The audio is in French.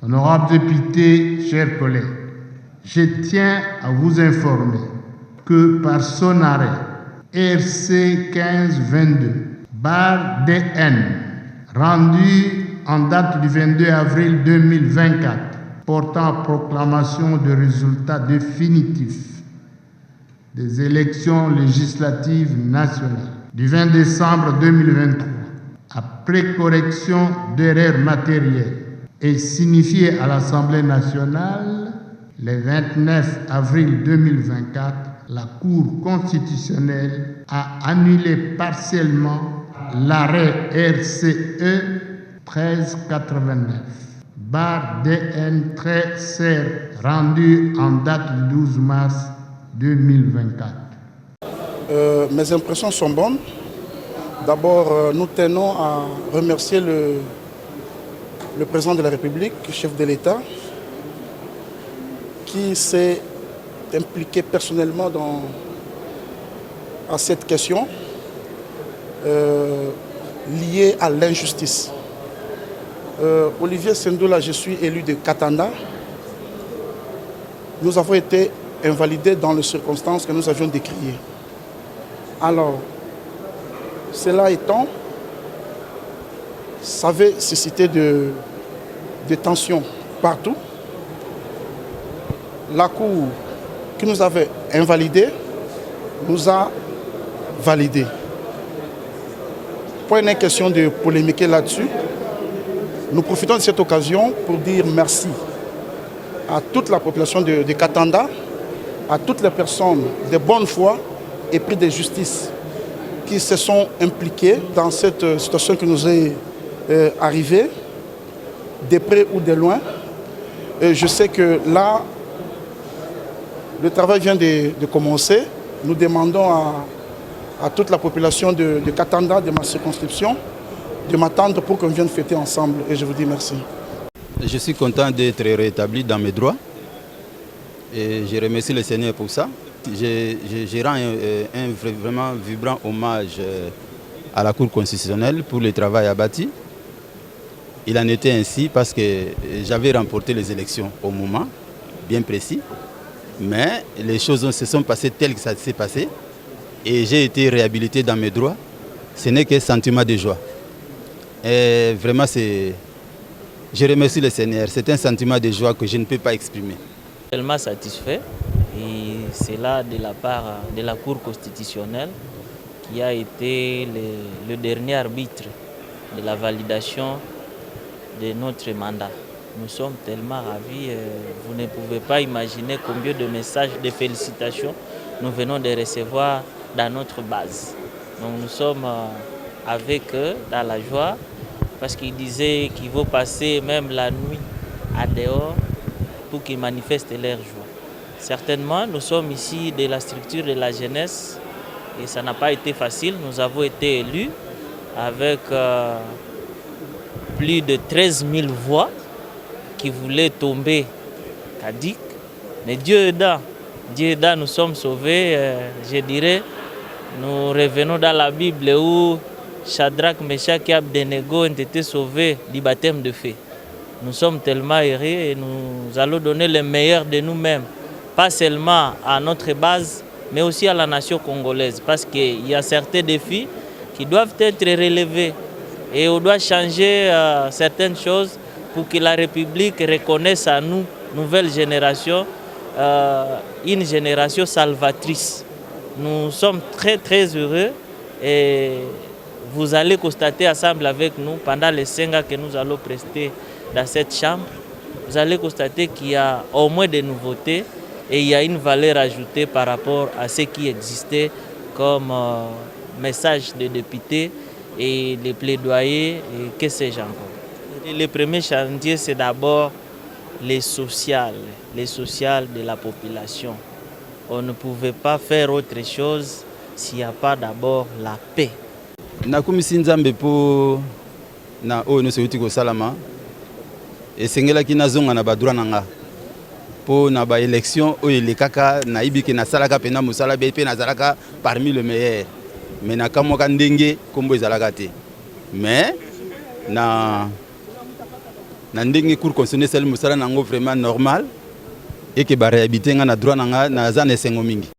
Honorables députés, chers collègues, je tiens à vous informer que par son arrêt RC 1522/DN, rendu en date du 22 avril 2024, portant proclamation de résultats définitifs des élections législatives nationales du 20 décembre 2023, après correction d'erreurs matérielles, est signifié à l'Assemblée nationale le 29 avril 2024, la Cour constitutionnelle a annulé partiellement l'arrêt RCE 1389/DN-CER rendu en date du 12 mars 2024. Mes impressions sont bonnes. D'abord, nous tenons à remercier le président de la République, chef de l'État, qui s'est impliqué personnellement à cette question liée à l'injustice. Olivier Sendola, je suis élu de Katanda. Nous avons été invalidés dans les circonstances que nous avions décriées. Alors, cela étant, ça avait suscité de tensions partout. La Cour qui nous avait invalidés nous a validés. Pas une question de polémiquer là-dessus. Nous profitons de cette occasion pour dire merci à toute la population de Katanda, à toutes les personnes de bonne foi et pris de justice qui se sont impliquées dans cette situation qui nous est arrivée, de près ou de loin. Et je sais que là, le travail vient de commencer. Nous demandons à toute la population de Katanda, de ma circonscription, de m'attendre pour qu'on vienne fêter ensemble. Et je vous dis merci. Je suis content d'être rétabli dans mes droits. Et je remercie le Seigneur pour ça. Je rends un vraiment vibrant hommage à la Cour constitutionnelle pour le travail abattu. Il en était ainsi parce que j'avais remporté les élections au moment bien précis. Mais les choses se sont passées telles que ça s'est passé. Et j'ai été réhabilité dans mes droits. Ce n'est qu'un sentiment de joie. Et vraiment, je remercie le Seigneur. C'est un sentiment de joie que je ne peux pas exprimer. Tellement satisfait. Et c'est là de la part de la Cour constitutionnelle qui a été le dernier arbitre de la validation de notre mandat. Nous sommes tellement ravis, vous ne pouvez pas imaginer combien de messages de félicitations nous venons de recevoir dans notre base. Donc nous sommes avec eux dans la joie parce qu'ils disaient qu'ils vont passer même la nuit à dehors pour qu'ils manifestent leur joie. Certainement, nous sommes ici de la structure de la jeunesse et ça n'a pas été facile. Nous avons été élus avec plus de 13 000 voix qui voulaient tomber Kadik. Mais Dieu aidant, nous sommes sauvés. Je dirais, nous revenons dans la Bible où Shadrach, Meshach et Abednego ont été sauvés du baptême de feu. Nous sommes tellement heureux et nous allons donner le meilleur de nous-mêmes. Pas seulement à notre base, mais aussi à la nation congolaise. Parce qu'il y a certains défis qui doivent être relevés. Et on doit changer certaines choses pour que la République reconnaisse à nous, nouvelle génération, une génération salvatrice. Nous sommes très très heureux et vous allez constater ensemble avec nous, pendant les 5 ans que nous allons prester dans cette chambre, vous allez constater qu'il y a au moins des nouveautés et il y a une valeur ajoutée par rapport à ce qui existait comme message de députés et les plaidoyers et que sais-je encore. Le premier chantier, c'est d'abord les sociales de la population. On ne pouvait pas faire autre chose s'il n'y a pas d'abord la paix. Nakumisi Nzambe po na oyo no seuti ko salama esengela ki nazonga na badura nanga po na ba élection oyo lekaka na ibiki na salaka pena musala be pe na zalaka parmi le meilleur mais na kamoka ndenge kombo ezalaka te mais na na ndenge cour constitutionnelle sel musala nango vraiment normal et que ba réhabiliter nga na droit na nga na za na esengo mingi.